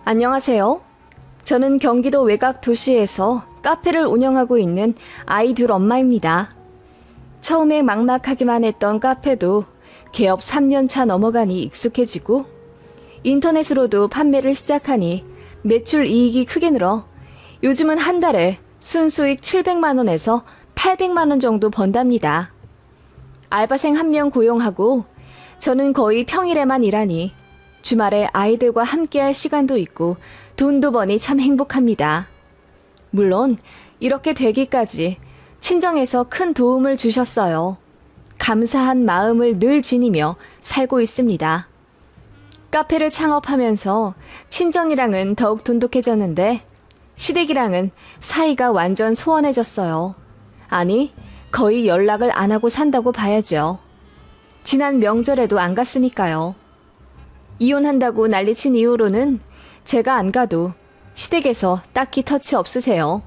안녕하세요. 저는 경기도 외곽 도시에서 카페를 운영하고 있는 아이 둘 엄마입니다. 처음에 막막하기만 했던 카페도 개업 3년 차 넘어가니 익숙해지고 인터넷으로도 판매를 시작하니 매출 이익이 크게 늘어 요즘은 한 달에 순수익 700만 원에서 800만 원 정도 번답니다. 알바생 1명 고용하고 저는 거의 평일에만 일하니 주말에 아이들과 함께할 시간도 있고 돈도 버니 참 행복합니다. 물론 이렇게 되기까지 친정에서 큰 도움을 주셨어요. 감사한 마음을 늘 지니며 살고 있습니다. 카페를 창업하면서 친정이랑은 더욱 돈독해졌는데 시댁이랑은 사이가 완전 소원해졌어요. 아니, 거의 연락을 안 하고 산다고 봐야죠. 지난 명절에도 안 갔으니까요. 이혼한다고 난리친 이후로는 제가 안 가도 시댁에서 딱히 터치 없으세요.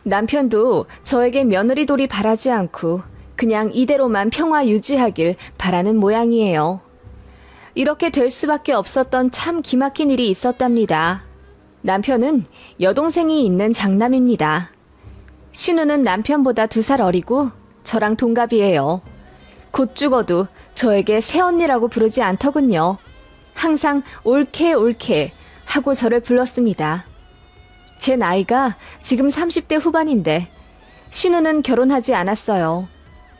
남편도 저에게 며느리돌이 바라지 않고 그냥 이대로만 평화 유지하길 바라는 모양이에요. 이렇게 될 수밖에 없었던 참 기막힌 일이 있었답니다. 남편은 여동생이 있는 장남입니다. 신우는 남편보다 2살 어리고 저랑 동갑이에요. 곧 죽어도 저에게 새언니라고 부르지 않더군요. 항상 옳게 하고 저를 불렀습니다. 제 나이가 지금 30대 후반인데 신우는 결혼하지 않았어요.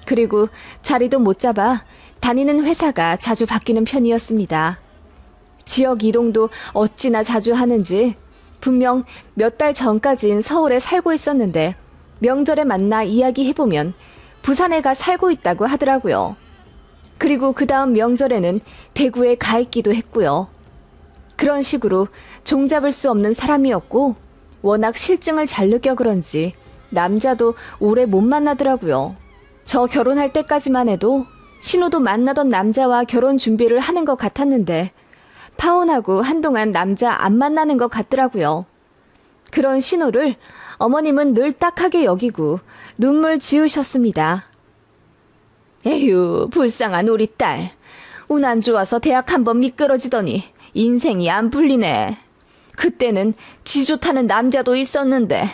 그리고 자리도 못 잡아 다니는 회사가 자주 바뀌는 편이었습니다. 지역 이동도 어찌나 자주 하는지 분명 몇 달 전까진 서울에 살고 있었는데 명절에 만나 이야기해보면 부산에 가 살고 있다고 하더라고요. 그리고 그 다음 명절에는 대구에 가 있기도 했고요. 그런 식으로 종잡을 수 없는 사람이었고 워낙 실증을 잘 느껴 그런지 남자도 오래 못 만나더라고요. 저 결혼할 때까지만 해도 신우도 만나던 남자와 결혼 준비를 하는 것 같았는데 파혼하고 한동안 남자 안 만나는 것 같더라고요. 그런 신우를 어머님은 늘 딱하게 여기고 눈물 지으셨습니다. 에휴, 불쌍한 우리 딸. 운 안 좋아서 대학 한번 미끄러지더니 인생이 안 풀리네. 그때는 지 좋다는 남자도 있었는데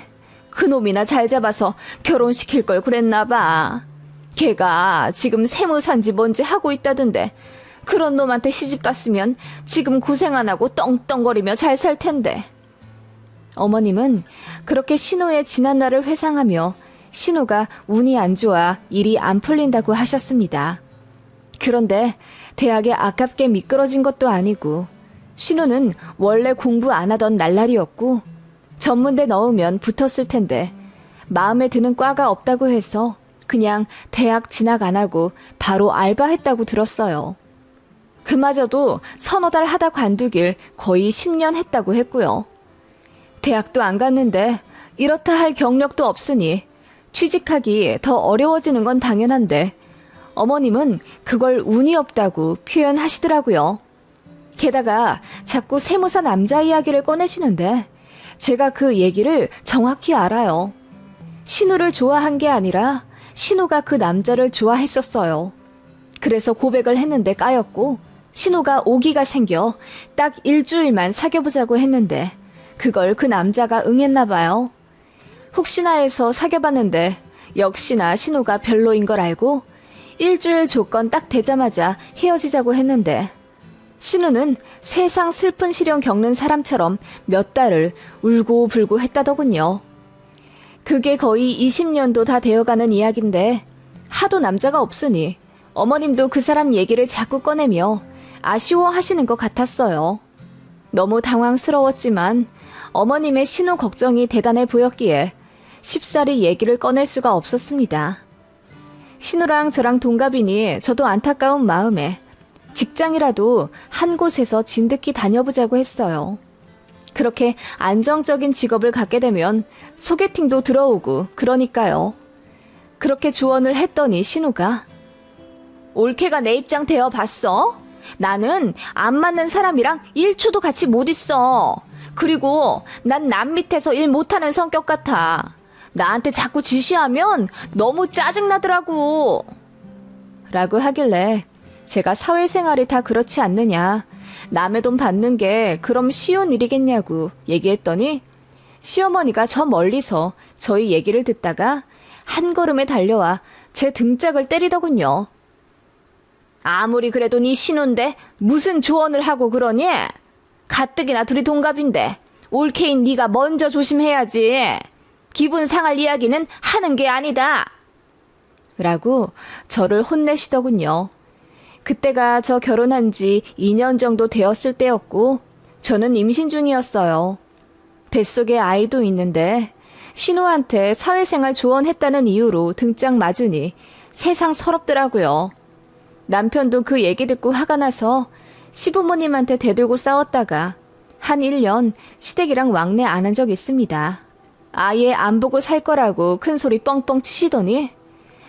그놈이나 잘 잡아서 결혼시킬 걸 그랬나 봐. 걔가 지금 세무사인지 뭔지 하고 있다던데 그런 놈한테 시집 갔으면 지금 고생 안 하고 떵떵거리며 잘 살 텐데. 어머님은 그렇게 신우의 지난 날을 회상하며 신우가 운이 안 좋아 일이 안 풀린다고 하셨습니다. 그런데 대학에 아깝게 미끄러진 것도 아니고 신우는 원래 공부 안 하던 날라리였고 전문대 넣으면 붙었을 텐데 마음에 드는 과가 없다고 해서 그냥 대학 진학 안 하고 바로 알바했다고 들었어요. 그마저도 서너 달 하다 관두길 거의 10년 했다고 했고요. 대학도 안 갔는데 이렇다 할 경력도 없으니 취직하기 더 어려워지는 건 당연한데 어머님은 그걸 운이 없다고 표현하시더라고요. 게다가 자꾸 세무사 남자 이야기를 꺼내시는데 제가 그 얘기를 정확히 알아요. 신우를 좋아한 게 아니라 신우가 그 남자를 좋아했었어요. 그래서 고백을 했는데 까였고 신우가 오기가 생겨 딱 일주일만 사귀어보자고 했는데 그걸 그 남자가 응했나 봐요. 혹시나 해서 사귀어봤는데 역시나 신우가 별로인 걸 알고 일주일 조건 딱 되자마자 헤어지자고 했는데 신우는 세상 슬픈 시련 겪는 사람처럼 몇 달을 울고 불고 했다더군요. 그게 거의 20년도 다 되어가는 이야기인데 하도 남자가 없으니 어머님도 그 사람 얘기를 자꾸 꺼내며 아쉬워하시는 것 같았어요. 너무 당황스러웠지만 어머님의 신우 걱정이 대단해 보였기에 쉽사리 얘기를 꺼낼 수가 없었습니다. 신우랑 저랑 동갑이니 저도 안타까운 마음에 직장이라도 한 곳에서 진득히 다녀보자고 했어요. 그렇게 안정적인 직업을 갖게 되면 소개팅도 들어오고 그러니까요. 그렇게 조언을 했더니 신우가 올케가 내 입장 되어봤어? 나는 안 맞는 사람이랑 1초도 같이 못 있어. 그리고 난 남 밑에서 일 못하는 성격 같아. 나한테 자꾸 지시하면 너무 짜증나더라고. 라고 하길래 제가 사회생활이 다 그렇지 않느냐, 남의 돈 받는 게 그럼 쉬운 일이겠냐고 얘기했더니 시어머니가 저 멀리서 저희 얘기를 듣다가 한 걸음에 달려와 제 등짝을 때리더군요. 아무리 그래도 네 신우인데 무슨 조언을 하고 그러니? 가뜩이나 둘이 동갑인데 올케인 네가 먼저 조심해야지. 기분 상할 이야기는 하는 게 아니다. 라고 저를 혼내시더군요. 그때가 저 결혼한 지 2년 정도 되었을 때였고 저는 임신 중이었어요. 뱃속에 아이도 있는데 신우한테 사회생활 조언했다는 이유로 등짝 맞으니 세상 서럽더라고요. 남편도 그 얘기 듣고 화가 나서 시부모님한테 대들고 싸웠다가 한 1년 시댁이랑 왕래 안 한 적 있습니다. 아예 안 보고 살 거라고 큰 소리 뻥뻥 치시더니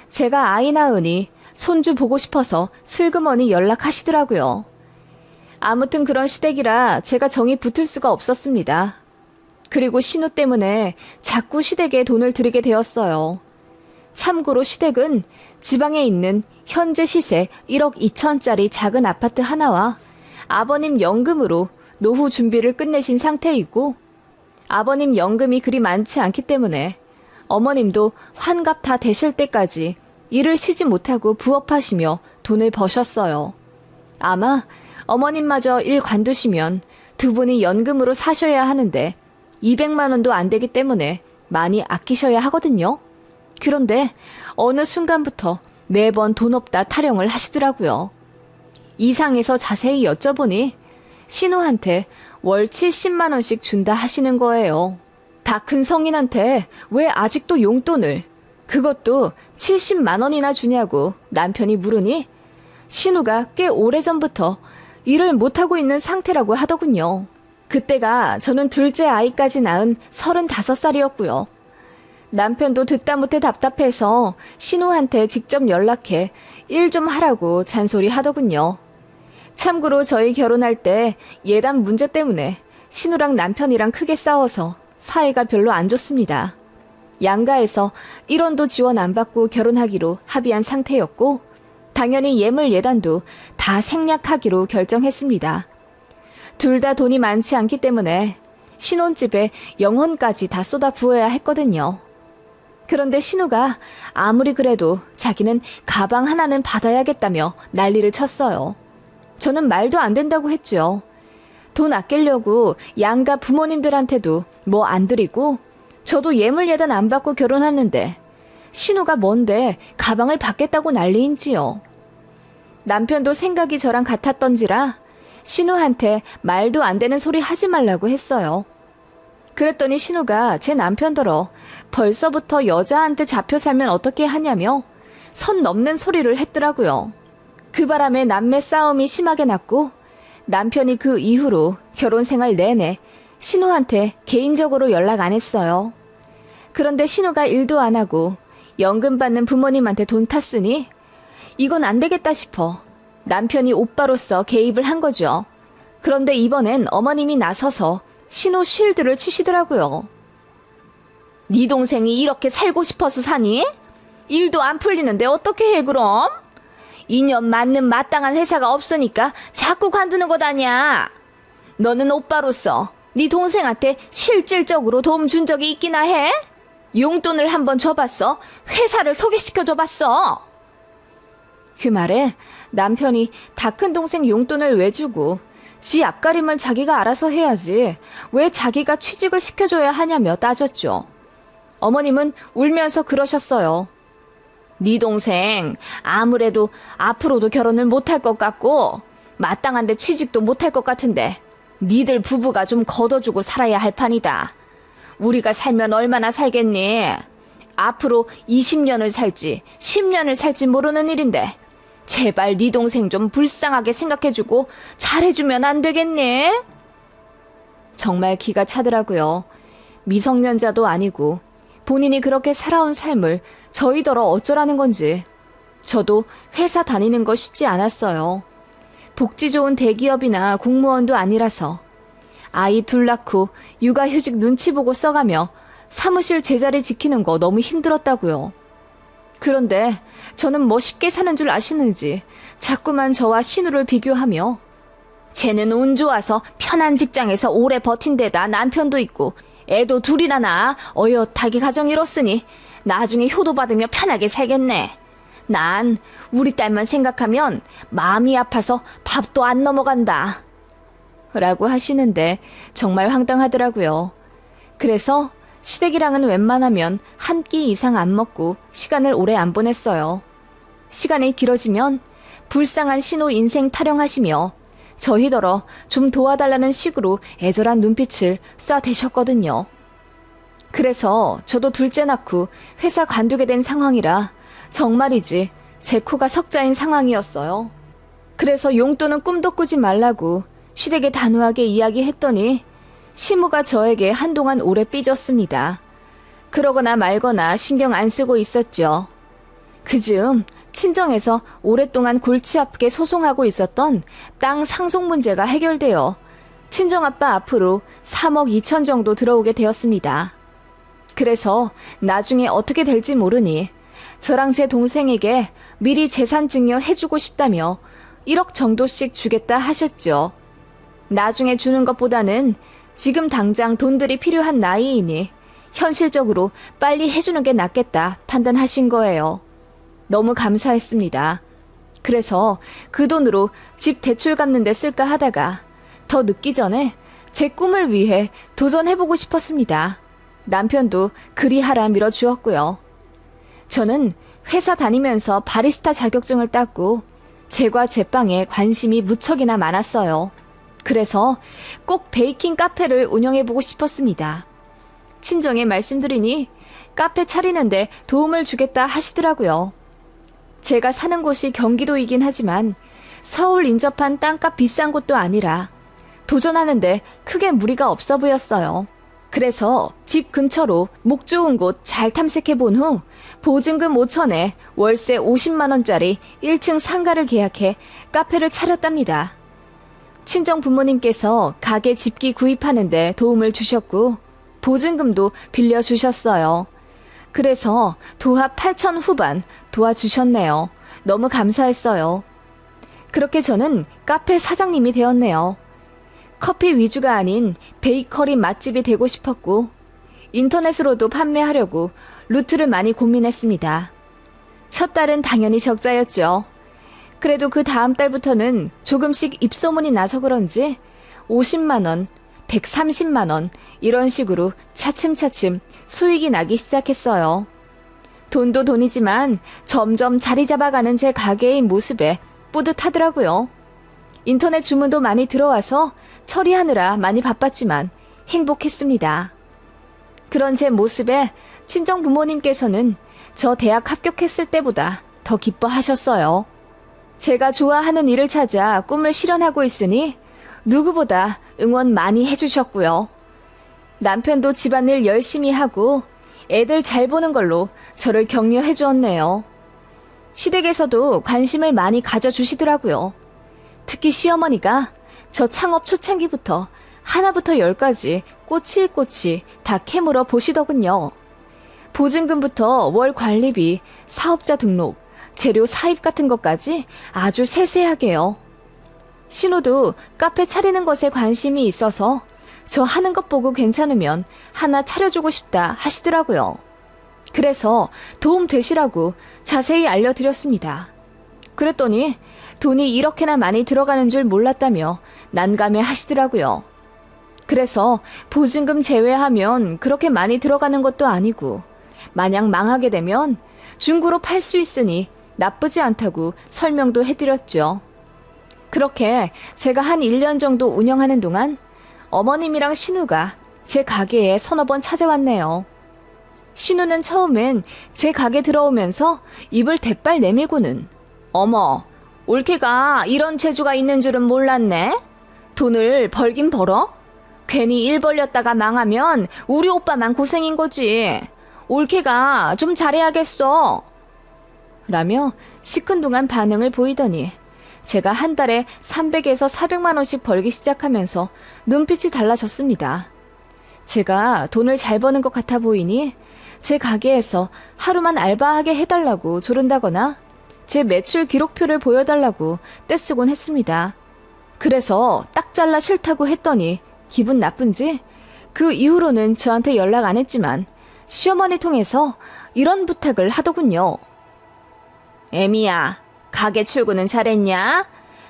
제가 아이 낳으니 손주 보고 싶어서 슬그머니 연락하시더라고요. 아무튼 그런 시댁이라 제가 정이 붙을 수가 없었습니다. 그리고 신우 때문에 자꾸 시댁에 돈을 들이게 되었어요. 참고로 시댁은 지방에 있는 현재 시세 1억 2천짜리 작은 아파트 하나와 아버님 연금으로 노후 준비를 끝내신 상태이고 아버님 연금이 그리 많지 않기 때문에 어머님도 환갑 다 되실 때까지 일을 쉬지 못하고 부업하시며 돈을 버셨어요. 아마 어머님마저 일 관두시면 두 분이 연금으로 사셔야 하는데 200만 원도 안 되기 때문에 많이 아끼셔야 하거든요. 그런데 어느 순간부터 매번 돈 없다 타령을 하시더라고요. 이상해서 자세히 여쭤보니 신우한테 월 70만 원씩 준다 하시는 거예요. 다 큰 성인한테 왜 아직도 용돈을, 그것도 70만 원이나 주냐고 남편이 물으니 신우가 꽤 오래전부터 일을 못하고 있는 상태라고 하더군요. 그때가 저는 둘째 아이까지 낳은 35살이었고요. 남편도 듣다 못해 답답해서 신우한테 직접 연락해 일 좀 하라고 잔소리 하더군요. 참고로 저희 결혼할 때 예단 문제 때문에 신우랑 남편이랑 크게 싸워서 사이가 별로 안 좋습니다. 양가에서 1원도 지원 안 받고 결혼하기로 합의한 상태였고 당연히 예물 예단도 다 생략하기로 결정했습니다. 둘 다 돈이 많지 않기 때문에 신혼집에 영혼까지 다 쏟아 부어야 했거든요. 그런데 신우가 아무리 그래도 자기는 가방 하나는 받아야겠다며 난리를 쳤어요. 저는 말도 안 된다고 했죠. 돈 아끼려고 양가 부모님들한테도 뭐 안 드리고 저도 예물 예단 안 받고 결혼했는데 신우가 뭔데 가방을 받겠다고 난리인지요. 남편도 생각이 저랑 같았던지라 신우한테 말도 안 되는 소리 하지 말라고 했어요. 그랬더니 신우가 제 남편더러 벌써부터 여자한테 잡혀 살면 어떻게 하냐며 선 넘는 소리를 했더라고요. 그 바람에 남매 싸움이 심하게 났고 남편이 그 이후로 결혼 생활 내내 신우한테 개인적으로 연락 안 했어요. 그런데 신우가 일도 안 하고 연금 받는 부모님한테 돈 탔으니 이건 안 되겠다 싶어 남편이 오빠로서 개입을 한 거죠. 그런데 이번엔 어머님이 나서서 신우 쉴드를 치시더라고요. 네 동생이 이렇게 살고 싶어서 사니? 일도 안 풀리는데 어떻게 해 그럼? 2년 맞는 마땅한 회사가 없으니까 자꾸 관두는 것 아니야. 너는 오빠로서 네 동생한테 실질적으로 도움 준 적이 있기나 해? 용돈을 한번 줘봤어? 회사를 소개시켜줘봤어? 그 말에 남편이 다 큰 동생 용돈을 왜 주고 지 앞가림을 자기가 알아서 해야지 왜 자기가 취직을 시켜줘야 하냐며 따졌죠. 어머님은 울면서 그러셨어요. 네 동생 아무래도 앞으로도 결혼을 못할 것 같고 마땅한데 취직도 못할 것 같은데 니들 부부가 좀 걷어주고 살아야 할 판이다. 우리가 살면 얼마나 살겠니? 앞으로 20년을 살지 10년을 살지 모르는 일인데 제발 네 동생 좀 불쌍하게 생각해주고 잘해주면 안 되겠니? 정말 기가 차더라고요. 미성년자도 아니고 본인이 그렇게 살아온 삶을 저희더러 어쩌라는 건지. 저도 회사 다니는 거 쉽지 않았어요. 복지 좋은 대기업이나 공무원도 아니라서 아이 둘 낳고 육아휴직 눈치 보고 써가며 사무실 제자리 지키는 거 너무 힘들었다고요. 그런데 저는 뭐 쉽게 사는 줄 아시는지 자꾸만 저와 신우를 비교하며 쟤는 운 좋아서 편한 직장에서 오래 버틴 데다 남편도 있고 애도 둘이나 낳아 어엿하게 가정 이뤘으니 나중에 효도받으며 편하게 살겠네. 난 우리 딸만 생각하면 마음이 아파서 밥도 안 넘어간다. 라고 하시는데 정말 황당하더라고요. 그래서 시댁이랑은 웬만하면 한 끼 이상 안 먹고 시간을 오래 안 보냈어요. 시간이 길어지면 불쌍한 신우 인생 타령하시며 저희더러 좀 도와달라는 식으로 애절한 눈빛을 쏴대셨거든요. 그래서 저도 둘째 낳고 회사 관두게 된 상황이라 정말이지 제 코가 석자인 상황이었어요. 그래서 용돈은 꿈도 꾸지 말라고 시댁에 단호하게 이야기했더니 시무가 저에게 한동안 오래 삐졌습니다. 그러거나 말거나 신경 안 쓰고 있었죠. 그즈음 친정에서 오랫동안 골치 아프게 소송하고 있었던 땅 상속 문제가 해결되어 친정아빠 앞으로 3억 2천 정도 들어오게 되었습니다. 그래서 나중에 어떻게 될지 모르니 저랑 제 동생에게 미리 재산 증여 해주고 싶다며 1억 정도씩 주겠다 하셨죠. 나중에 주는 것보다는 지금 당장 돈들이 필요한 나이이니 현실적으로 빨리 해주는 게 낫겠다 판단하신 거예요. 너무 감사했습니다. 그래서 그 돈으로 집 대출 갚는 데 쓸까 하다가 더 늦기 전에 제 꿈을 위해 도전해보고 싶었습니다. 남편도 그리하라 밀어주었고요. 저는 회사 다니면서 바리스타 자격증을 땄고 제과 제빵에 관심이 무척이나 많았어요. 그래서 꼭 베이킹 카페를 운영해보고 싶었습니다. 친정에 말씀드리니 카페 차리는데 도움을 주겠다 하시더라고요. 제가 사는 곳이 경기도이긴 하지만 서울 인접한 땅값 비싼 곳도 아니라 도전하는데 크게 무리가 없어 보였어요. 그래서 집 근처로 목 좋은 곳 잘 탐색해 본 후 보증금 5천에 월세 50만 원짜리 1층 상가를 계약해 카페를 차렸답니다. 친정 부모님께서 가게 집기 구입하는데 도움을 주셨고 보증금도 빌려주셨어요. 그래서 도합 8천 후반 도와주셨네요. 너무 감사했어요. 그렇게 저는 카페 사장님이 되었네요. 커피 위주가 아닌 베이커리 맛집이 되고 싶었고 인터넷으로도 판매하려고 루트를 많이 고민했습니다. 첫 달은 당연히 적자였죠. 그래도 그 다음 달부터는 조금씩 입소문이 나서 그런지 50만 원, 130만 원 이런 식으로 차츰차츰 수익이 나기 시작했어요. 돈도 돈이지만 점점 자리 잡아가는 제 가게의 모습에 뿌듯하더라고요. 인터넷 주문도 많이 들어와서 처리하느라 많이 바빴지만 행복했습니다. 그런 제 모습에 친정 부모님께서는 저 대학 합격했을 때보다 더 기뻐하셨어요. 제가 좋아하는 일을 찾아 꿈을 실현하고 있으니 누구보다 응원 많이 해주셨고요. 남편도 집안일 열심히 하고 애들 잘 보는 걸로 저를 격려해 주었네요. 시댁에서도 관심을 많이 가져주시더라고요. 특히 시어머니가 저 창업 초창기부터 하나부터 열까지 꼬치꼬치 다 캐물어 보시더군요. 보증금부터 월 관리비, 사업자 등록, 재료 사입 같은 것까지 아주 세세하게요. 신우도 카페 차리는 것에 관심이 있어서 저 하는 것 보고 괜찮으면 하나 차려주고 싶다 하시더라고요. 그래서 도움 되시라고 자세히 알려드렸습니다. 그랬더니 돈이 이렇게나 많이 들어가는 줄 몰랐다며 난감해 하시더라고요. 그래서 보증금 제외하면 그렇게 많이 들어가는 것도 아니고 만약 망하게 되면 중고로 팔 수 있으니 나쁘지 않다고 설명도 해드렸죠. 그렇게 제가 한 1년 정도 운영하는 동안 어머님이랑 신우가 제 가게에 서너 번 찾아왔네요. 신우는 처음엔 제 가게 들어오면서 입을 대빨 내밀고는 어머, 올케가 이런 재주가 있는 줄은 몰랐네? 돈을 벌긴 벌어? 괜히 일 벌렸다가 망하면 우리 오빠만 고생인 거지. 올케가 좀 잘해야겠어. 라며 시큰둥한 반응을 보이더니 제가 한 달에 300에서 400만 원씩 벌기 시작하면서 눈빛이 달라졌습니다. 제가 돈을 잘 버는 것 같아 보이니 제 가게에서 하루만 알바하게 해달라고 조른다거나 제 매출 기록표를 보여달라고 떼쓰곤 했습니다. 그래서 딱 잘라 싫다고 했더니 기분 나쁜지 그 이후로는 저한테 연락 안 했지만 시어머니 통해서 이런 부탁을 하더군요. 애미야, 가게 출근은 잘했냐?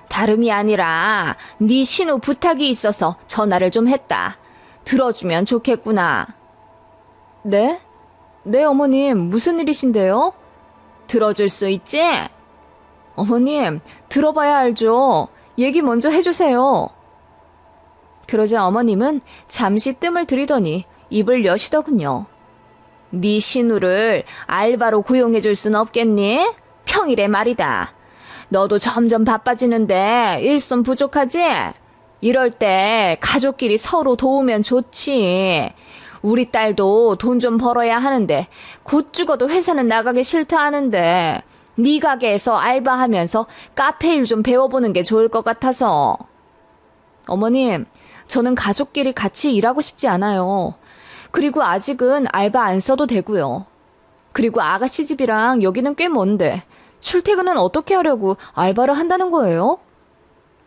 다름이 아니라 네 신우 부탁이 있어서 전화를 좀 했다. 들어주면 좋겠구나. 네? 네, 어머님, 무슨 일이신데요? 들어줄 수 있지? 어머님, 들어봐야 알죠. 얘기 먼저 해주세요. 그러자 어머님은 잠시 뜸을 들이더니 입을 여시더군요. 네 신우를 알바로 고용해줄 순 없겠니? 평일에 말이다. 너도 점점 바빠지는데 일손 부족하지? 이럴 때 가족끼리 서로 도우면 좋지. 우리 딸도 돈 좀 벌어야 하는데 곧 죽어도 회사는 나가기 싫다 하는데 네 가게에서 알바하면서 카페 일 좀 배워보는 게 좋을 것 같아서. 어머님, 저는 가족끼리 같이 일하고 싶지 않아요. 그리고 아직은 알바 안 써도 되고요. 그리고 아가씨 집이랑 여기는 꽤 먼데 출퇴근은 어떻게 하려고 알바를 한다는 거예요?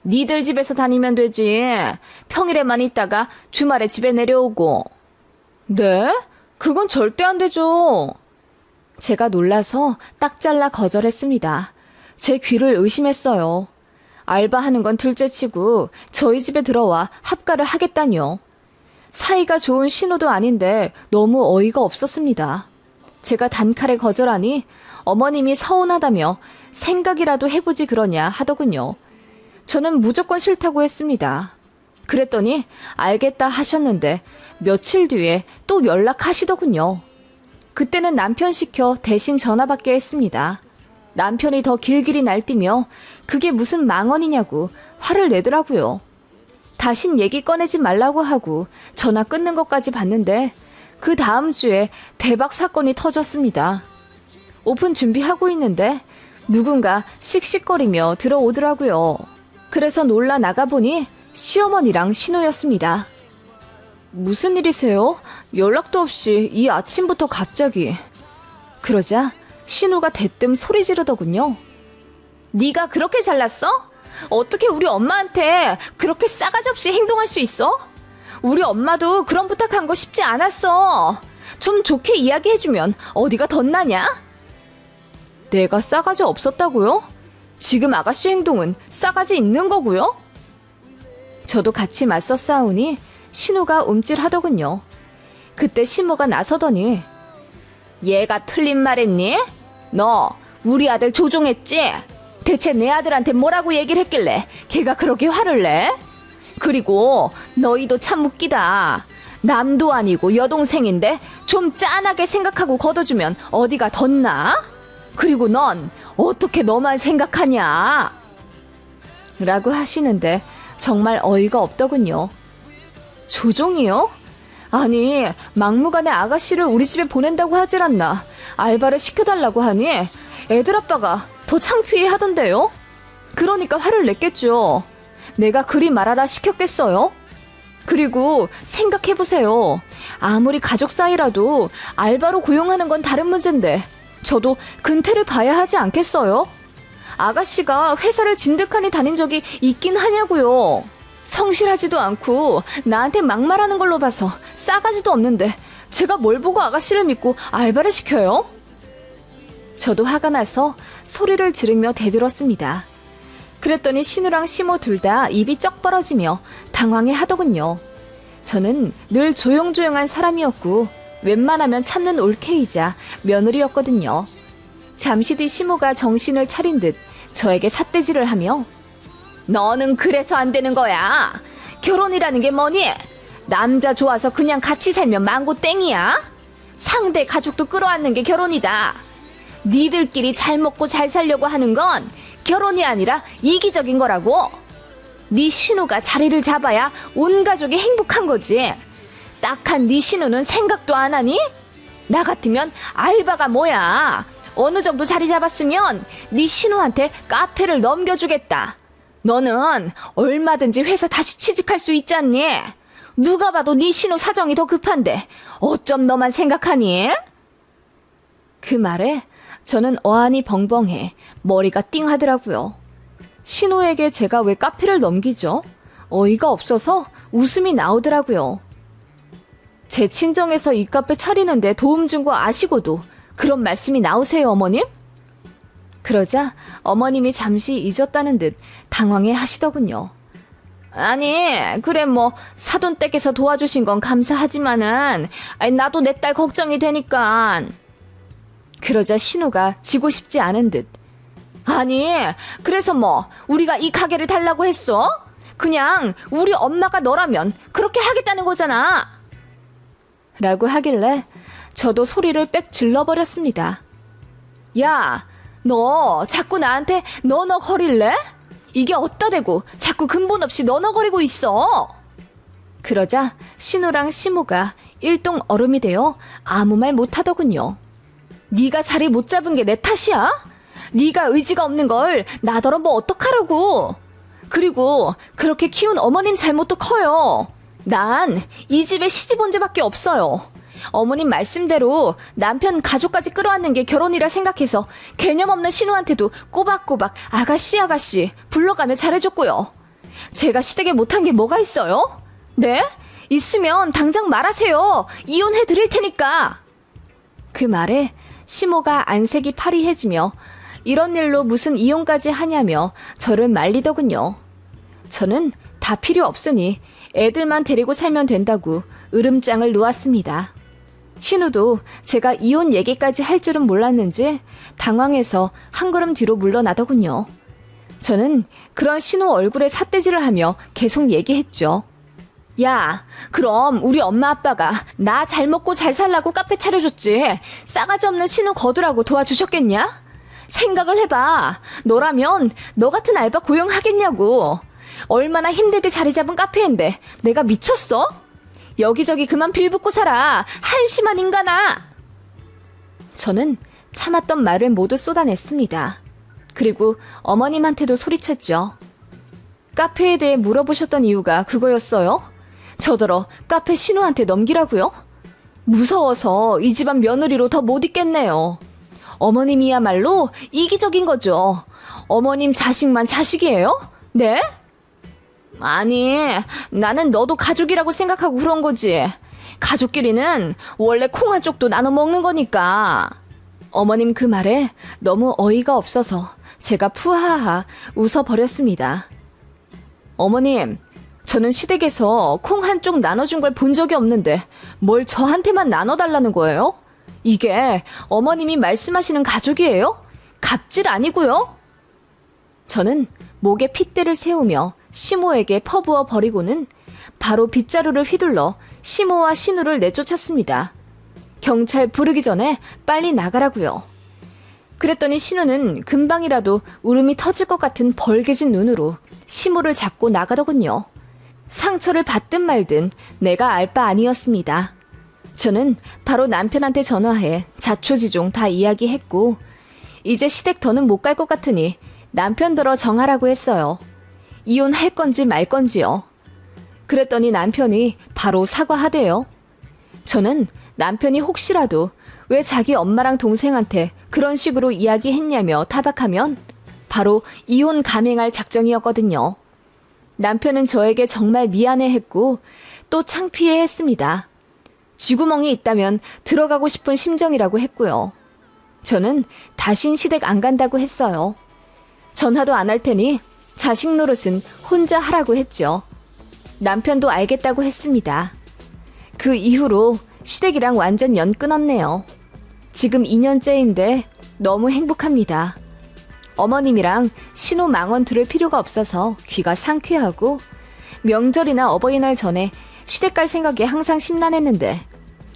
니들 집에서 다니면 되지. 평일에만 있다가 주말에 집에 내려오고. 네? 그건 절대 안 되죠. 제가 놀라서 딱 잘라 거절했습니다. 제 귀를 의심했어요. 알바하는 건 둘째치고 저희 집에 들어와 합가를 하겠다니요. 사이가 좋은 신호도 아닌데 너무 어이가 없었습니다. 제가 단칼에 거절하니 어머님이 서운하다며 생각이라도 해보지 그러냐 하더군요. 저는 무조건 싫다고 했습니다. 그랬더니 알겠다 하셨는데 며칠 뒤에 또 연락하시더군요. 그때는 남편 시켜 대신 전화받게 했습니다. 남편이 더 길길이 날뛰며 그게 무슨 망언이냐고 화를 내더라고요. 다신 얘기 꺼내지 말라고 하고 전화 끊는 것까지 봤는데 그 다음 주에 대박 사건이 터졌습니다. 오픈 준비하고 있는데 누군가 씩씩거리며 들어오더라고요. 그래서 놀라 나가보니 시어머니랑 신우였습니다. 무슨 일이세요? 연락도 없이 이 아침부터 갑자기. 그러자 신우가 대뜸 소리 지르더군요. 네가 그렇게 잘났어? 어떻게 우리 엄마한테 그렇게 싸가지 없이 행동할 수 있어? 우리 엄마도 그런 부탁한 거 쉽지 않았어. 좀 좋게 이야기해주면 어디가 덧나냐? 내가 싸가지 없었다고요? 지금 아가씨 행동은 싸가지 있는 거고요? 저도 같이 맞서 싸우니 신우가 움찔하더군요. 그때 시모가 나서더니 얘가 틀린 말했니? 너 우리 아들 조종했지? 대체 내 아들한테 뭐라고 얘기를 했길래 걔가 그렇게 화를 내? 그리고 너희도 참 웃기다. 남도 아니고 여동생인데 좀 짠하게 생각하고 걷어주면 어디가 덧나? 그리고 넌 어떻게 너만 생각하냐? 라고 하시는데 정말 어이가 없더군요. 조종이요? 아니, 막무가내 아가씨를 우리 집에 보낸다고 하질 않나. 알바를 시켜달라고 하니 애들 아빠가 더 창피해 하던데요? 그러니까 화를 냈겠죠. 내가 그리 말하라 시켰겠어요? 그리고 생각해보세요. 아무리 가족 사이라도 알바로 고용하는 건 다른 문제인데 저도 근태를 봐야 하지 않겠어요? 아가씨가 회사를 진득하니 다닌 적이 있긴 하냐고요. 성실하지도 않고 나한테 막말하는 걸로 봐서 싸가지도 없는데 제가 뭘 보고 아가씨를 믿고 알바를 시켜요? 저도 화가 나서 소리를 지르며 대들었습니다. 그랬더니 신우랑 시모 둘 다 입이 쩍 벌어지며 당황해 하더군요. 저는 늘 조용조용한 사람이었고 웬만하면 참는 올케이자 며느리였거든요. 잠시 뒤 시모가 정신을 차린 듯 저에게 삿대질을 하며 너는 그래서 안 되는 거야. 결혼이라는 게 뭐니? 남자 좋아서 그냥 같이 살면 망고 땡이야? 상대 가족도 끌어안는 게 결혼이다. 니들끼리 잘 먹고 잘 살려고 하는 건 결혼이 아니라 이기적인 거라고. 네 신우가 자리를 잡아야 온 가족이 행복한 거지. 딱한 네 신우는 생각도 안 하니? 나 같으면 알바가 뭐야. 어느 정도 자리 잡았으면 네 신우한테 카페를 넘겨주겠다. 너는 얼마든지 회사 다시 취직할 수 있잖니. 누가 봐도 네 신우 사정이 더 급한데 어쩜 너만 생각하니? 그 말에 저는 어안이 벙벙해 머리가 띵하더라고요. 신우에게 제가 왜 카페를 넘기죠? 어이가 없어서 웃음이 나오더라고요. 제 친정에서 이 카페 차리는데 도움 준 거 아시고도 그런 말씀이 나오세요, 어머님? 그러자 어머님이 잠시 잊었다는 듯 당황해 하시더군요. 아니, 그래 뭐 사돈댁에서 도와주신 건 감사하지만은 나도 내 딸 걱정이 되니까. 그러자 신우가 지고 싶지 않은 듯. 아니, 그래서 뭐 우리가 이 가게를 달라고 했어? 그냥 우리 엄마가 너라면 그렇게 하겠다는 거잖아. 라고 하길래 저도 소리를 빽 질러버렸습니다. 야, 너 자꾸 나한테 너너거릴래? 이게 어따 대고 자꾸 근본 없이 너너거리고 있어. 그러자 신우랑 시모가 일동 얼음이 되어 아무 말 못하더군요. 네가 자리 못 잡은 게 내 탓이야? 네가 의지가 없는 걸 나더러 뭐 어떡하라고. 그리고 그렇게 키운 어머님 잘못도 커요. 난 이 집에 시집온죄밖에 없어요. 어머님 말씀대로 남편 가족까지 끌어안는 게 결혼이라 생각해서 개념 없는 신우한테도 꼬박꼬박 아가씨 불러가며 잘해줬고요. 제가 시댁에 못한 게 뭐가 있어요? 네? 있으면 당장 말하세요. 이혼해드릴 테니까. 그 말에 시모가 안색이 파리해지며 이런 일로 무슨 이혼까지 하냐며 저를 말리더군요. 저는 다 필요 없으니 애들만 데리고 살면 된다고 으름장을 놓았습니다. 신우도 제가 이혼 얘기까지 할 줄은 몰랐는지 당황해서 한 걸음 뒤로 물러나더군요. 저는 그런 신우 얼굴에 삿대질을 하며 계속 얘기했죠. 야, 그럼 우리 엄마 아빠가 나 잘 먹고 잘 살라고 카페 차려줬지 싸가지 없는 신우 거두라고 도와주셨겠냐? 생각을 해봐. 너라면 너 같은 알바 고용하겠냐고. 얼마나 힘들게 자리 잡은 카페인데 내가 미쳤어? 여기저기 그만 빌붙고 살아. 한심한 인간아. 저는 참았던 말을 모두 쏟아냈습니다. 그리고 어머님한테도 소리쳤죠. 카페에 대해 물어보셨던 이유가 그거였어요? 저더러 카페 신우한테 넘기라고요? 무서워서 이 집안 며느리로 더 못 있겠네요. 어머님이야말로 이기적인 거죠. 어머님 자식만 자식이에요? 네? 아니, 나는 너도 가족이라고 생각하고 그런 거지. 가족끼리는 원래 콩 한 쪽도 나눠 먹는 거니까. 어머님 그 말에 너무 어이가 없어서 제가 푸하하 웃어버렸습니다. 어머님, 저는 시댁에서 콩 한 쪽 나눠준 걸 본 적이 없는데 뭘 저한테만 나눠달라는 거예요? 이게 어머님이 말씀하시는 가족이에요? 갑질 아니고요? 저는 목에 핏대를 세우며 시모에게 퍼부어 버리고는 바로 빗자루를 휘둘러 시모와 신우를 내쫓았습니다. 경찰 부르기 전에 빨리 나가라고요. 그랬더니 신우는 금방이라도 울음이 터질 것 같은 벌개진 눈으로 시모를 잡고 나가더군요. 상처를 받든 말든 내가 알 바 아니었습니다. 저는 바로 남편한테 전화해 자초지종 다 이야기했고 이제 시댁 더는 못 갈 것 같으니 남편들어 정하라고 했어요. 이혼할 건지 말 건지요. 그랬더니 남편이 바로 사과하대요. 저는 남편이 혹시라도 왜 자기 엄마랑 동생한테 그런 식으로 이야기했냐며 타박하면 바로 이혼 감행할 작정이었거든요. 남편은 저에게 정말 미안해했고 또 창피해했습니다. 쥐구멍이 있다면 들어가고 싶은 심정이라고 했고요. 저는 다신 시댁 안 간다고 했어요. 전화도 안 할 테니 자식 노릇은 혼자 하라고 했죠. 남편도 알겠다고 했습니다. 그 이후로 시댁이랑 완전 연 끊었네요. 지금 2년째인데 너무 행복합니다. 어머님이랑 신호 망언 들을 필요가 없어서 귀가 상쾌하고 명절이나 어버이날 전에 시댁 갈 생각에 항상 심란했는데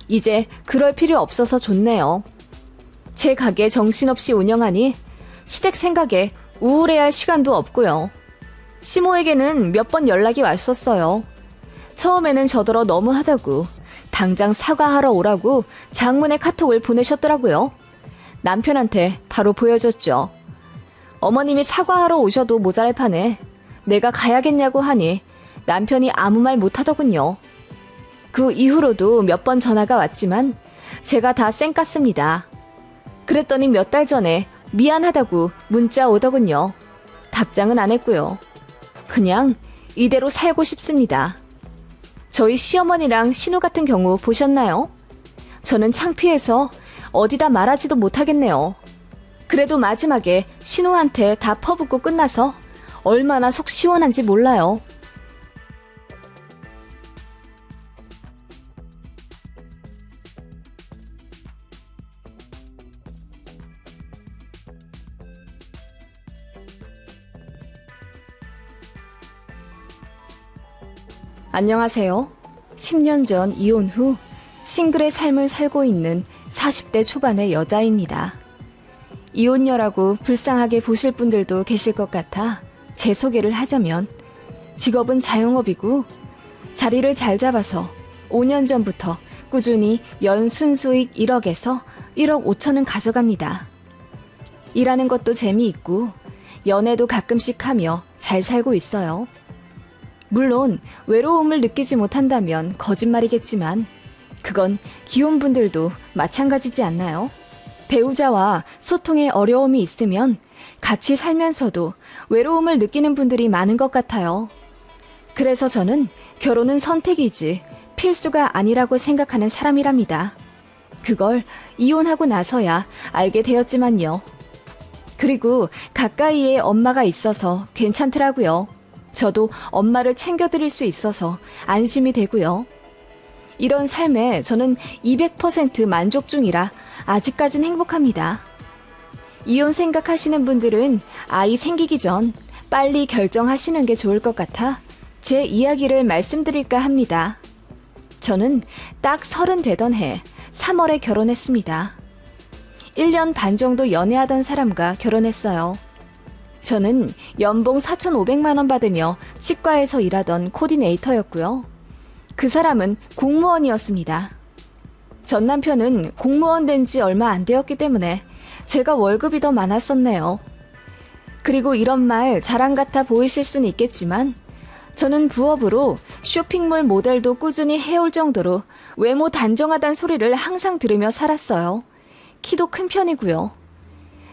이제 그럴 필요 없어서 좋네요. 제 가게 정신없이 운영하니 시댁 생각에 우울해할 시간도 없고요. 시모에게는 몇 번 연락이 왔었어요. 처음에는 저더러 너무하다고 당장 사과하러 오라고 장문의 카톡을 보내셨더라고요. 남편한테 바로 보여줬죠. 어머님이 사과하러 오셔도 모자랄 판에 내가 가야겠냐고 하니 남편이 아무 말 못하더군요. 그 이후로도 몇 번 전화가 왔지만 제가 다 쌩 깠습니다. 그랬더니 몇 달 전에 미안하다고 문자 오더군요. 답장은 안 했고요. 그냥 이대로 살고 싶습니다. 저희 시어머니랑 신우 같은 경우 보셨나요? 저는 창피해서 어디다 말하지도 못하겠네요. 그래도 마지막에 신우한테 다 퍼붓고 끝나서 얼마나 속 시원한지 몰라요. 안녕하세요. 10년 전 이혼 후 싱글의 삶을 살고 있는 40대 초반의 여자입니다. 이혼녀라고 불쌍하게 보실 분들도 계실 것 같아 제 소개를 하자면 직업은 자영업이고 자리를 잘 잡아서 5년 전부터 꾸준히 연 순수익 1억에서 1억 5천은 가져갑니다. 일하는 것도 재미있고 연애도 가끔씩 하며 잘 살고 있어요. 물론 외로움을 느끼지 못한다면 거짓말이겠지만 그건 기혼 분들도 마찬가지지 않나요? 배우자와 소통에 어려움이 있으면 같이 살면서도 외로움을 느끼는 분들이 많은 것 같아요. 그래서 저는 결혼은 선택이지 필수가 아니라고 생각하는 사람이랍니다. 그걸 이혼하고 나서야 알게 되었지만요. 그리고 가까이에 엄마가 있어서 괜찮더라고요. 저도 엄마를 챙겨드릴 수 있어서 안심이 되고요. 이런 삶에 저는 200% 만족 중이라 아직까진 행복합니다. 이혼 생각하시는 분들은 아이 생기기 전 빨리 결정하시는 게 좋을 것 같아 제 이야기를 말씀드릴까 합니다. 저는 딱 30 되던 해 3월에 결혼했습니다. 1년 반 정도 연애하던 사람과 결혼했어요. 저는 연봉 4,500만 원 받으며 치과에서 일하던 코디네이터였고요. 그 사람은 공무원이었습니다. 전 남편은 공무원 된 지 얼마 안 되었기 때문에 제가 월급이 더 많았었네요. 그리고 이런 말 자랑 같아 보이실 수는 있겠지만 저는 부업으로 쇼핑몰 모델도 꾸준히 해올 정도로 외모 단정하단 소리를 항상 들으며 살았어요. 키도 큰 편이고요.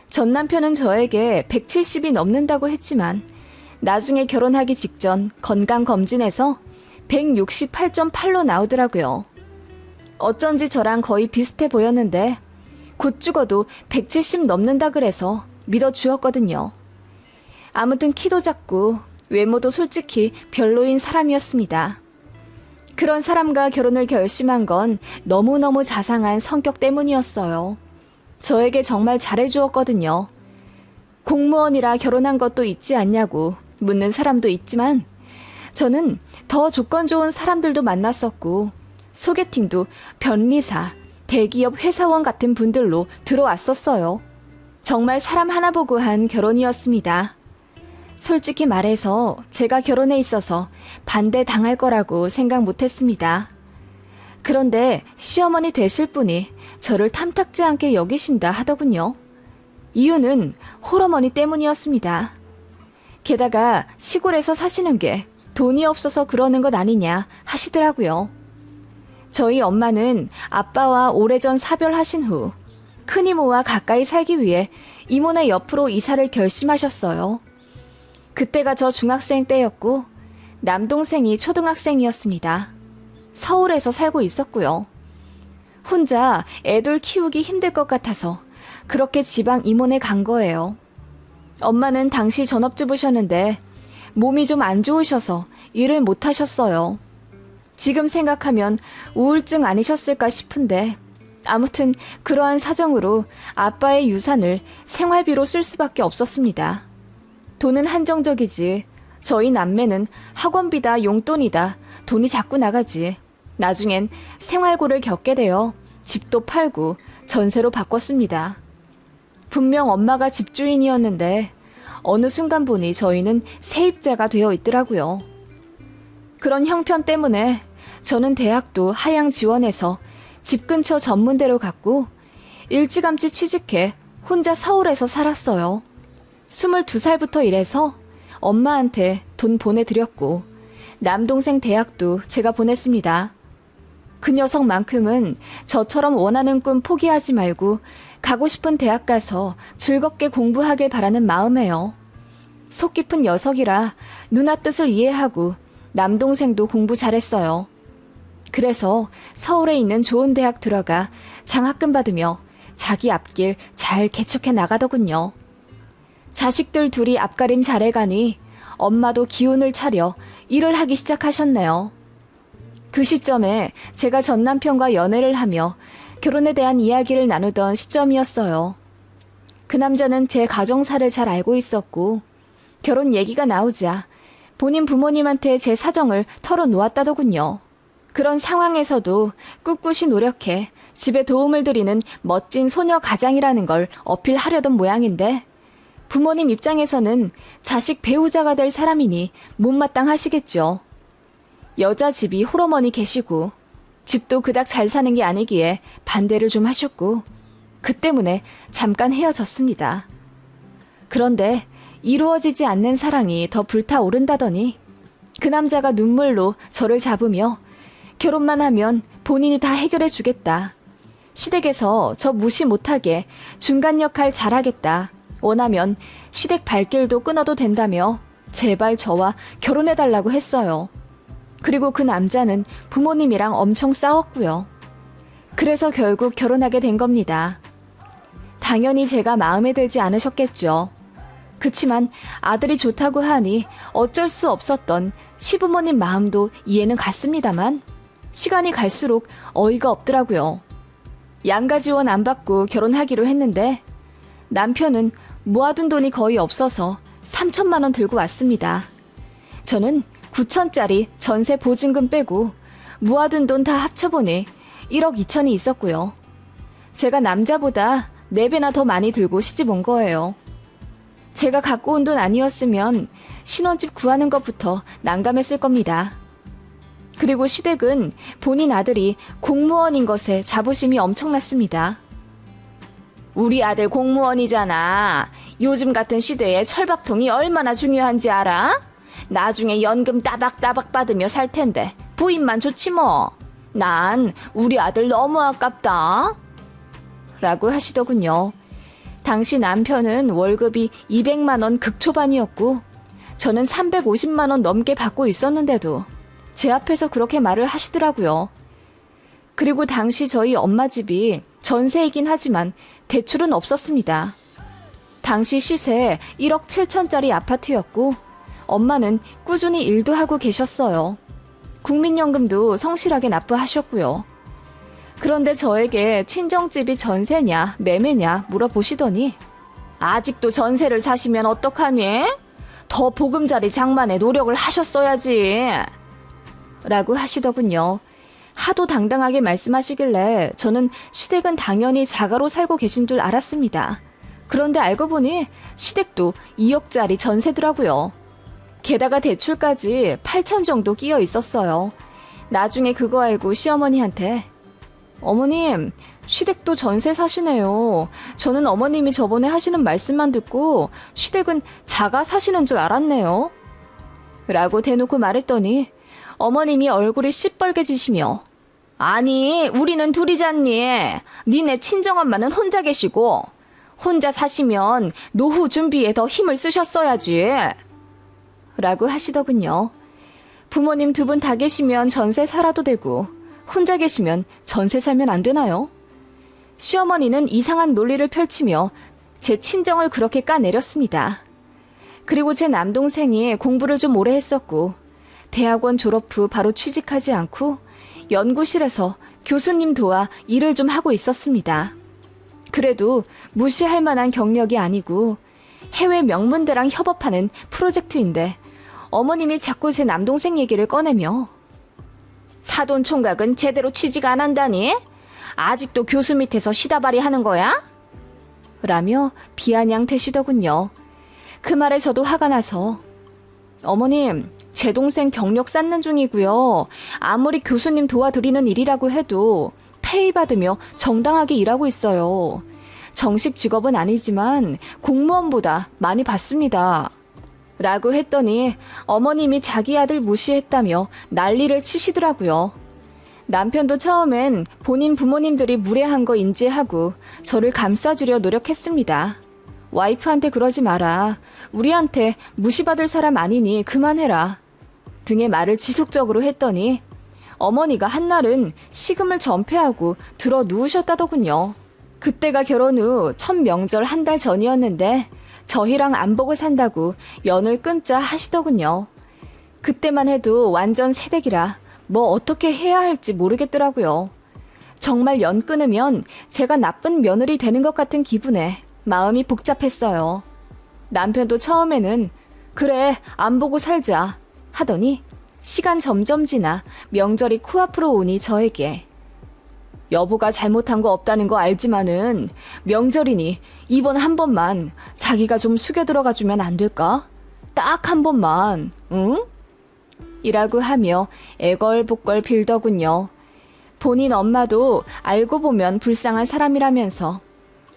전 남편은 저에게 170이 넘는다고 했지만 나중에 결혼하기 직전 건강검진에서 168.8로 나오더라고요. 어쩐지 저랑 거의 비슷해 보였는데 곧 죽어도 170 넘는다 그래서 믿어주었거든요. 아무튼 키도 작고 외모도 솔직히 별로인 사람이었습니다. 그런 사람과 결혼을 결심한 건 너무너무 자상한 성격 때문이었어요. 저에게 정말 잘해주었거든요. 공무원이라 결혼한 것도 있지 않냐고 묻는 사람도 있지만 저는 더 조건 좋은 사람들도 만났었고 소개팅도 변리사, 대기업 회사원 같은 분들로 들어왔었어요. 정말 사람 하나 보고 한 결혼이었습니다. 솔직히 말해서 제가 결혼에 있어서 반대당할 거라고 생각 못했습니다. 그런데 시어머니 되실 분이 저를 탐탁지 않게 여기신다 하더군요. 이유는 홀어머니 때문이었습니다. 게다가 시골에서 사시는 게 돈이 없어서 그러는 것 아니냐 하시더라고요. 저희 엄마는 아빠와 오래전 사별하신 후 큰이모와 가까이 살기 위해 이모네 옆으로 이사를 결심하셨어요. 그때가 저 중학생 때였고 남동생이 초등학생이었습니다. 서울에서 살고 있었고요. 혼자 애들 키우기 힘들 것 같아서 그렇게 지방 이모네 간 거예요. 엄마는 당시 전업주부셨는데 몸이 좀 안 좋으셔서 일을 못 하셨어요. 지금 생각하면 우울증 아니셨을까 싶은데 아무튼 그러한 사정으로 아빠의 유산을 생활비로 쓸 수밖에 없었습니다. 돈은 한정적이지 저희 남매는 학원비다 용돈이다 돈이 자꾸 나가지. 나중엔 생활고를 겪게 되어 집도 팔고 전세로 바꿨습니다. 분명 엄마가 집주인이었는데 어느 순간 보니 저희는 세입자가 되어 있더라고요. 그런 형편 때문에 저는 대학도 하향 지원해서 집 근처 전문대로 갔고 일찌감치 취직해 혼자 서울에서 살았어요. 22살부터 일해서 엄마한테 돈 보내드렸고 남동생 대학도 제가 보냈습니다. 그 녀석만큼은 저처럼 원하는 꿈 포기하지 말고 가고 싶은 대학 가서 즐겁게 공부하길 바라는 마음에요. 속 깊은 녀석이라 누나 뜻을 이해하고 남동생도 공부 잘했어요. 그래서 서울에 있는 좋은 대학 들어가 장학금 받으며 자기 앞길 잘 개척해 나가더군요. 자식들 둘이 앞가림 잘해가니 엄마도 기운을 차려 일을 하기 시작하셨네요. 그 시점에 제가 전 남편과 연애를 하며 결혼에 대한 이야기를 나누던 시점이었어요. 그 남자는 제 가정사를 잘 알고 있었고 결혼 얘기가 나오자 본인 부모님한테 제 사정을 털어놓았다더군요. 그런 상황에서도 꿋꿋이 노력해 집에 도움을 드리는 멋진 소녀 가장이라는 걸 어필하려던 모양인데 부모님 입장에서는 자식 배우자가 될 사람이니 못마땅하시겠죠. 여자 집이 홀어머니 계시고 집도 그닥 잘 사는 게 아니기에 반대를 좀 하셨고 그 때문에 잠깐 헤어졌습니다. 그런데 이루어지지 않는 사랑이 더 불타오른다더니 그 남자가 눈물로 저를 잡으며 결혼만 하면 본인이 다 해결해 주겠다. 시댁에서 저 무시 못하게 중간 역할 잘하겠다. 원하면 시댁 발길도 끊어도 된다며 제발 저와 결혼해달라고 했어요. 그리고 그 남자는 부모님이랑 엄청 싸웠고요. 그래서 결국 결혼하게 된 겁니다. 당연히 제가 마음에 들지 않으셨겠죠. 그치만 아들이 좋다고 하니 어쩔 수 없었던 시부모님 마음도 이해는 갔습니다만 시간이 갈수록 어이가 없더라고요. 양가 지원 안 받고 결혼하기로 했는데 남편은 모아둔 돈이 거의 없어서 3천만 원 들고 왔습니다. 저는 9천짜리 전세 보증금 빼고 모아둔 돈 다 합쳐보니 1억 2천이 있었고요. 제가 남자보다 4배나 더 많이 들고 시집 온 거예요. 제가 갖고 온 돈 아니었으면 신혼집 구하는 것부터 난감했을 겁니다. 그리고 시댁은 본인 아들이 공무원인 것에 자부심이 엄청났습니다. 우리 아들 공무원이잖아. 요즘 같은 시대에 철밥통이 얼마나 중요한지 알아? 나중에 연금 따박따박 받으며 살 텐데 부인만 좋지 뭐. 난 우리 아들 너무 아깝다. 라고 하시더군요. 당시 남편은 월급이 200만 원 극초반이었고 저는 350만 원 넘게 받고 있었는데도 제 앞에서 그렇게 말을 하시더라고요. 그리고 당시 저희 엄마 집이 전세이긴 하지만 대출은 없었습니다. 당시 시세 1억 7천짜리 아파트였고 엄마는 꾸준히 일도 하고 계셨어요. 국민연금도 성실하게 납부하셨고요. 그런데 저에게 친정집이 전세냐 매매냐 물어보시더니 아직도 전세를 사시면 어떡하니? 더 보금자리 장만에 노력을 하셨어야지. 라고 하시더군요. 하도 당당하게 말씀하시길래 저는 시댁은 당연히 자가로 살고 계신 줄 알았습니다. 그런데 알고 보니 시댁도 2억짜리 전세더라고요. 게다가 대출까지 8천 정도 끼어 있었어요. 나중에 그거 알고 시어머니한테 어머님, 시댁도 전세 사시네요. 저는 어머님이 저번에 하시는 말씀만 듣고 시댁은 자가 사시는 줄 알았네요. 라고 대놓고 말했더니 어머님이 얼굴이 시뻘개지시며 아니, 우리는 둘이잖니. 니네 친정엄마는 혼자 계시고 혼자 사시면 노후 준비에 더 힘을 쓰셨어야지. 라고 하시더군요. 부모님 2분 다 계시면 전세 살아도 되고 혼자 계시면 전세 살면 안 되나요? 시어머니는 이상한 논리를 펼치며 제 친정을 그렇게 까내렸습니다. 그리고 제 남동생이 공부를 좀 오래 했었고 대학원 졸업 후 바로 취직하지 않고 연구실에서 교수님 도와 일을 좀 하고 있었습니다. 그래도 무시할 만한 경력이 아니고 해외 명문대랑 협업하는 프로젝트인데 어머님이 자꾸 제 남동생 얘기를 꺼내며 사돈 총각은 제대로 취직 안 한다니? 아직도 교수 밑에서 시다발이 하는 거야? 라며 비아냥대시더군요. 그 말에 저도 화가 나서 어머님, 제 동생 경력 쌓는 중이고요. 아무리 교수님 도와드리는 일이라고 해도 페이 받으며 정당하게 일하고 있어요. 정식 직업은 아니지만 공무원보다 많이 받습니다. 라고 했더니 어머님이 자기 아들 무시했다며 난리를 치시더라고요. 남편도 처음엔 본인 부모님들이 무례한 거 인지하고 저를 감싸주려 노력했습니다. 와이프한테 그러지 마라. 우리한테 무시받을 사람 아니니 그만해라. 등의 말을 지속적으로 했더니 어머니가 한날은 식음을 전폐하고 들어 누우셨다더군요. 그때가 결혼 후 첫 명절 한 달 전이었는데 저희랑 안 보고 산다고 연을 끊자 하시더군요. 그때만 해도 완전 새댁이라 뭐 어떻게 해야 할지 모르겠더라고요. 정말 연 끊으면 제가 나쁜 며느리 되는 것 같은 기분에 마음이 복잡했어요. 남편도 처음에는 그래 안 보고 살자 하더니 시간 점점 지나 명절이 코앞으로 오니 저에게 여보가 잘못한 거 없다는 거 알지만은 명절이니 이번 한 번만 자기가 좀 숙여 들어가 주면 안 될까? 딱 한 번만, 응? 이라고 하며 애걸복걸 빌더군요. 본인 엄마도 알고 보면 불쌍한 사람이라면서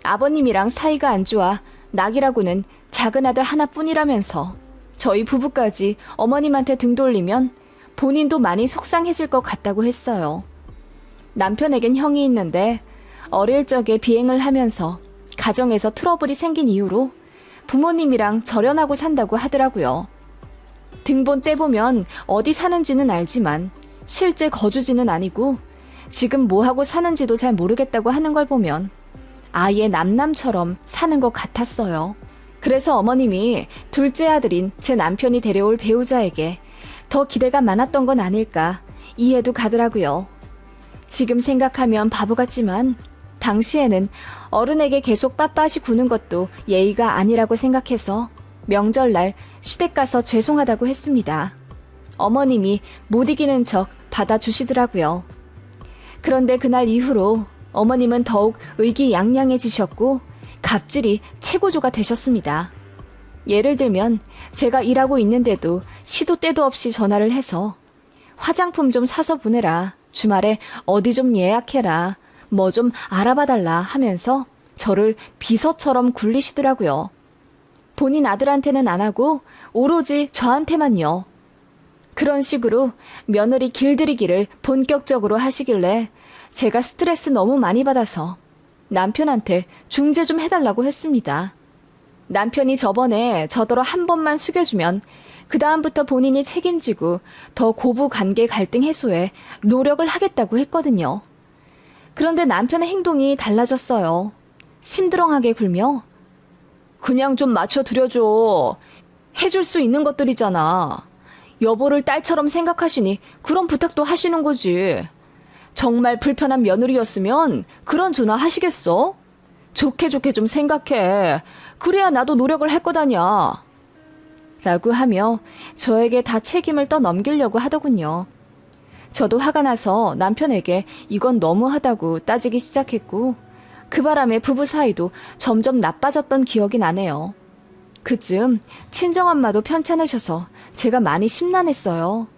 아버님이랑 사이가 안 좋아 낙이라고는 작은 아들 하나뿐이라면서 저희 부부까지 어머님한테 등 돌리면 본인도 많이 속상해질 것 같다고 했어요. 남편에겐 형이 있는데 어릴 적에 비행을 하면서 가정에서 트러블이 생긴 이후로 부모님이랑 절연하고 산다고 하더라고요. 등본 떼보면 어디 사는지는 알지만 실제 거주지는 아니고 지금 뭐하고 사는지도 잘 모르겠다고 하는 걸 보면 아예 남남처럼 사는 것 같았어요. 그래서 어머님이 둘째 아들인 제 남편이 데려올 배우자에게 더 기대가 많았던 건 아닐까 이해도 가더라고요. 지금 생각하면 바보 같지만 당시에는 어른에게 계속 빳빳이 구는 것도 예의가 아니라고 생각해서 명절날 시댁 가서 죄송하다고 했습니다. 어머님이 못 이기는 척 받아주시더라고요. 그런데 그날 이후로 어머님은 더욱 의기양양해지셨고 갑질이 최고조가 되셨습니다. 예를 들면 제가 일하고 있는데도 시도 때도 없이 전화를 해서 화장품 좀 사서 보내라. 주말에 어디 좀 예약해라. 뭐 좀 알아봐달라 하면서 저를 비서처럼 굴리시더라고요. 본인 아들한테는 안 하고 오로지 저한테만요. 그런 식으로 며느리 길들이기를 본격적으로 하시길래 제가 스트레스 너무 많이 받아서 남편한테 중재 좀 해달라고 했습니다. 남편이 저번에 저더러 한 번만 숙여주면 그 다음부터 본인이 책임지고 더 고부 관계 갈등 해소에 노력을 하겠다고 했거든요. 그런데 남편의 행동이 달라졌어요. 심드렁하게 굴며 그냥 좀 맞춰드려줘. 해줄 수 있는 것들이잖아. 여보를 딸처럼 생각하시니 그런 부탁도 하시는 거지. 정말 불편한 며느리였으면 그런 전화 하시겠어? 좋게 좋게 좀 생각해. 그래야 나도 노력을 할 거다냐. 라고 하며 저에게 다 책임을 떠넘기려고 하더군요. 저도 화가 나서 남편에게 이건 너무하다고 따지기 시작했고 그 바람에 부부 사이도 점점 나빠졌던 기억이 나네요. 그쯤 친정엄마도 편찮으셔서 제가 많이 심란했어요.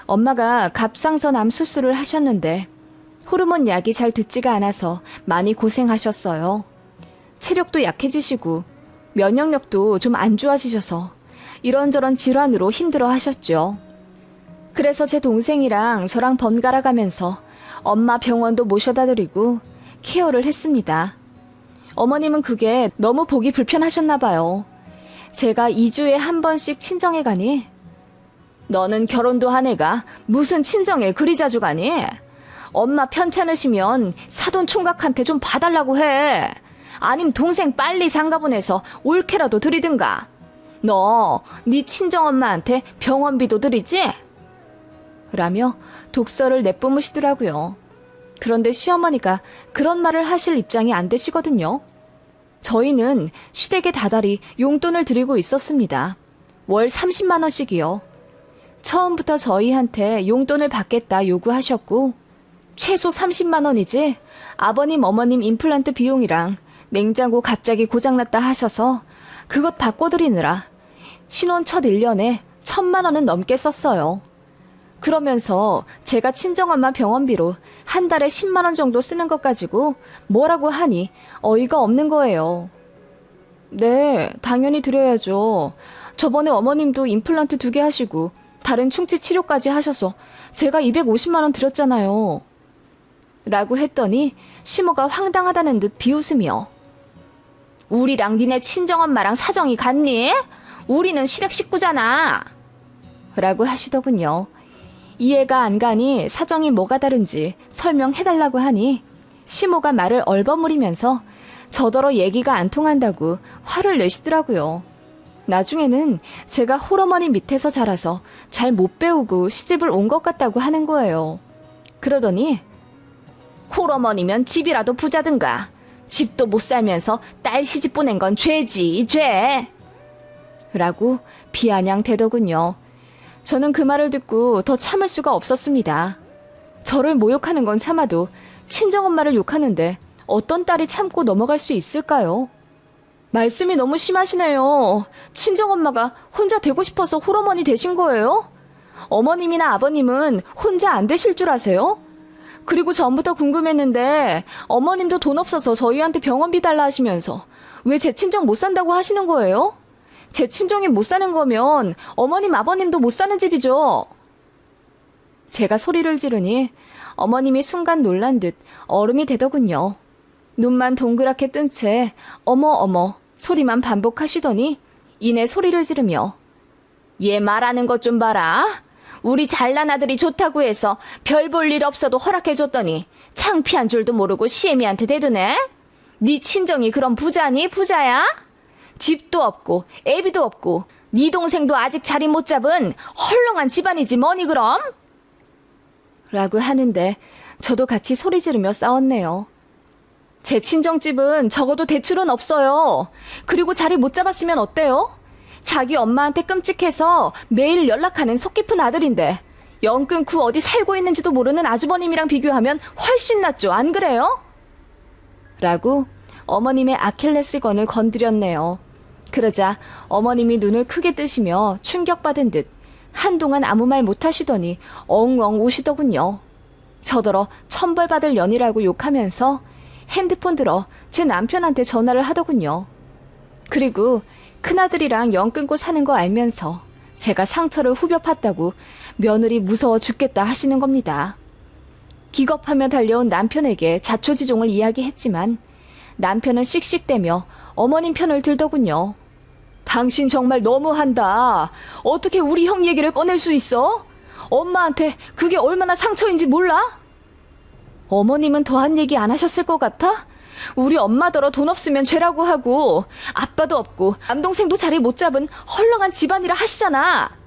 엄마가 갑상선 암 수술을 하셨는데 호르몬 약이 잘 듣지가 않아서 많이 고생하셨어요. 체력도 약해지시고 면역력도 좀 안 좋아지셔서 이런저런 질환으로 힘들어 하셨죠. 그래서 제 동생이랑 저랑 번갈아 가면서 엄마 병원도 모셔다 드리고 케어를 했습니다. 어머님은 그게 너무 보기 불편하셨나 봐요. 제가 2주에 한 번씩 친정에 가니 너는 결혼도 한 애가 무슨 친정에 그리 자주 가니? 엄마 편찮으시면 사돈 총각한테 좀 봐달라고 해. 아님 동생 빨리 장가보내서 올케라도 드리든가. 너 네 친정엄마한테 병원비도 드리지? 라며 독서를 내뿜으시더라고요. 그런데 시어머니가 그런 말을 하실 입장이 안 되시거든요. 저희는 시댁에 다달이 용돈을 드리고 있었습니다. 월 30만 원씩이요. 처음부터 저희한테 용돈을 받겠다 요구하셨고 최소 30만 원이지 아버님 어머님 임플란트 비용이랑 냉장고 갑자기 고장났다 하셔서 그것 바꿔드리느라 신혼 첫 1년에 1,000만 원은 넘게 썼어요. 그러면서 제가 친정엄마 병원비로 한 달에 10만 원 정도 쓰는 것 가지고 뭐라고 하니 어이가 없는 거예요. 네, 당연히 드려야죠. 저번에 어머님도 임플란트 2개 하시고 다른 충치 치료까지 하셔서 제가 250만 원 드렸잖아요. 라고 했더니 시모가 황당하다는 듯 비웃으며 우리랑 니네 친정엄마랑 사정이 같니? 우리는 시댁 식구잖아. 라고 하시더군요. 이해가 안 가니 사정이 뭐가 다른지 설명해달라고 하니 시모가 말을 얼버무리면서 저더러 얘기가 안 통한다고 화를 내시더라고요. 나중에는 제가 홀어머니 밑에서 자라서 잘 못 배우고 시집을 온 것 같다고 하는 거예요. 그러더니 홀어머니면 집이라도 부자든가. 집도 못 살면서 딸 시집 보낸 건 죄지, 죄. 라고 비아냥대더군요. 저는 그 말을 듣고 더 참을 수가 없었습니다. 저를 모욕하는 건 참아도 친정엄마를 욕하는데 어떤 딸이 참고 넘어갈 수 있을까요? 말씀이 너무 심하시네요. 친정엄마가 혼자 되고 싶어서 홀어머니 되신 거예요? 어머님이나 아버님은 혼자 안 되실 줄 아세요? 그리고 전부터 궁금했는데 어머님도 돈 없어서 저희한테 병원비 달라 하시면서 왜 제 친정 못 산다고 하시는 거예요? 제 친정이 못 사는 거면 어머님, 아버님도 못 사는 집이죠. 제가 소리를 지르니 어머님이 순간 놀란 듯 얼음이 되더군요. 눈만 동그랗게 뜬 채 어머 어머 소리만 반복하시더니 이내 소리를 지르며 얘 말하는 것 좀 봐라. 우리 잘난 아들이 좋다고 해서 별 볼 일 없어도 허락해줬더니 창피한 줄도 모르고 시애미한테 대드네. 네 친정이 그럼 부자니 부자야? 집도 없고 애비도 없고 네 동생도 아직 자리 못 잡은 헐렁한 집안이지 뭐니 그럼? 라고 하는데 저도 같이 소리 지르며 싸웠네요. 제 친정집은 적어도 대출은 없어요. 그리고 자리 못 잡았으면 어때요? 자기 엄마한테 끔찍해서 매일 연락하는 속 깊은 아들인데 연 끊고 어디 살고 있는지도 모르는 아주버님이랑 비교하면 훨씬 낫죠. 안 그래요? 라고 어머님의 아킬레스건을 건드렸네요. 그러자 어머님이 눈을 크게 뜨시며 충격받은 듯 한동안 아무 말 못하시더니 엉엉 우시더군요. 저더러 천벌받을 년이라고 욕하면서 핸드폰 들어 제 남편한테 전화를 하더군요. 그리고 큰아들이랑 연 끊고 사는 거 알면서 제가 상처를 후벼 팠다고 며느리 무서워 죽겠다 하시는 겁니다. 기겁하며 달려온 남편에게 자초지종을 이야기했지만 남편은 씩씩대며 어머님 편을 들더군요. 당신 정말 너무한다. 어떻게 우리 형 얘기를 꺼낼 수 있어? 엄마한테 그게 얼마나 상처인지 몰라? 어머님은 더한 얘기 안 하셨을 것 같아? 우리 엄마더러 돈 없으면 죄라고 하고 아빠도 없고 남동생도 자리 못 잡은 헐렁한 집안이라 하시잖아.